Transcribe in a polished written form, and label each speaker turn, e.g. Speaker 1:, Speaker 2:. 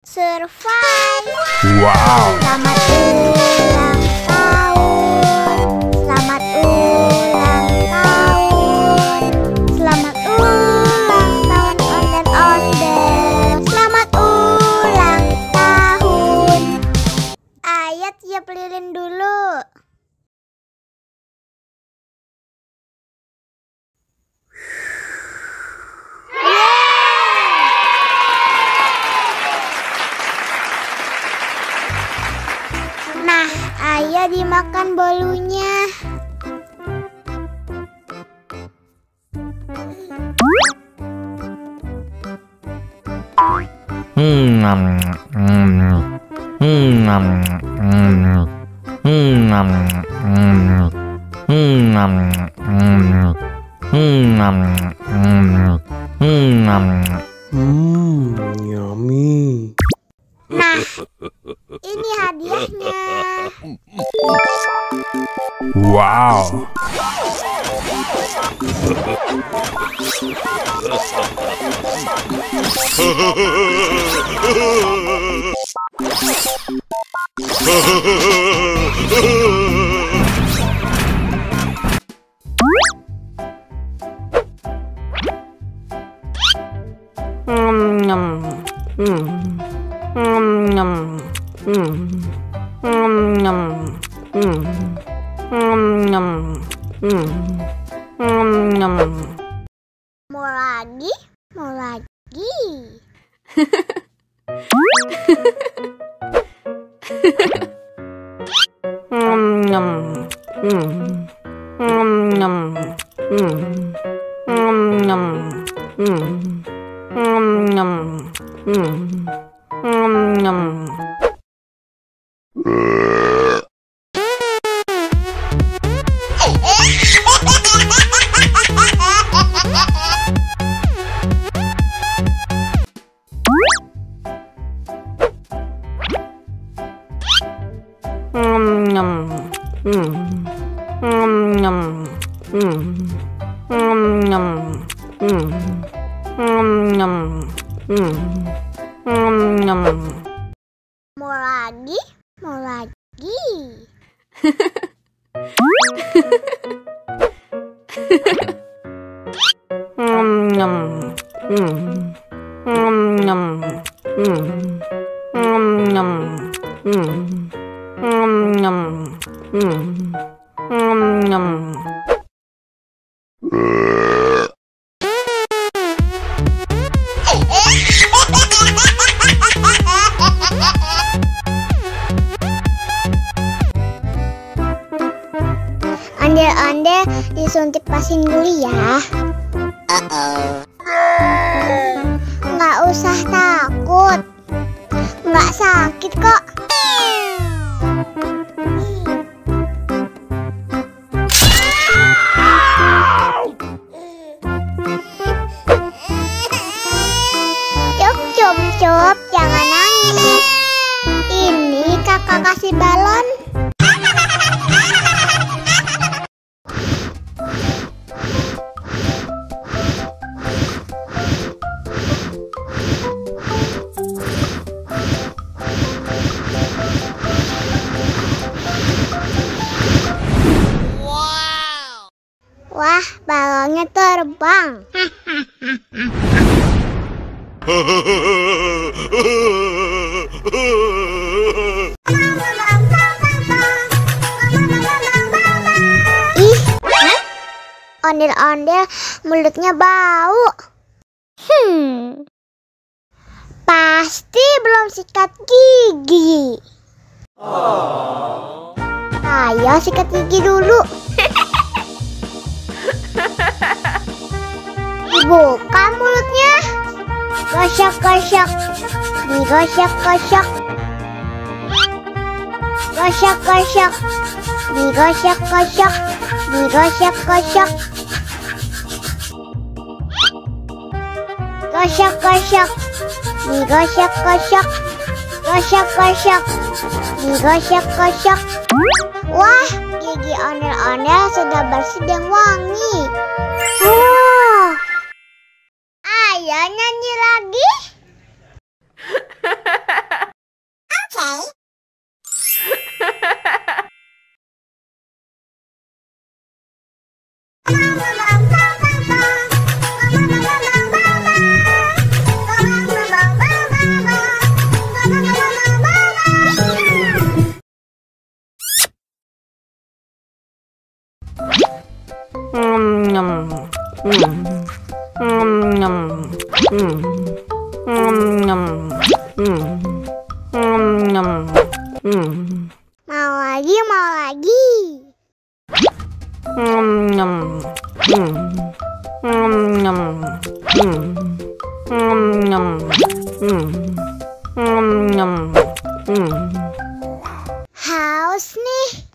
Speaker 1: Survive.
Speaker 2: Wow.
Speaker 1: Selamat ulang tahun. Selamat ulang tahun. Selamat ulang tahun ondel-ondel. Selamat ulang tahun. Ayo tiup lilin dulu. Nah, ayo dimakan bolunya.
Speaker 2: Yummy.
Speaker 1: Nah, ini hadiahnya.
Speaker 2: Wow. Mau lagi? Mau lagi? Mau lagi? Mau lagi? Ondel-ondel disuntik vaksin dulu ya. Nggak usah takut. Nggak sakit kok. Cup, jangan nangis. Ini kakak kasih balon. Wah, balonnya terbang. Ih, ondel-ondel mulutnya bau. Pasti belum sikat gigi. Ayo sikat gigi dulu. Dibuka mulutnya. Gosok-gosok. Digosok-gosok. Gosok-gosok. Digosok-gosok. Digosok-gosok. Gosok-gosok. Digosok-gosok. Gosok-gosok. Digosok-gosok. Wah, gigi ondel-ondel sudah bersih dan wangi. Ayo nyanyi lagi.
Speaker 1: Mau lagi, mau lagi. Haus nih.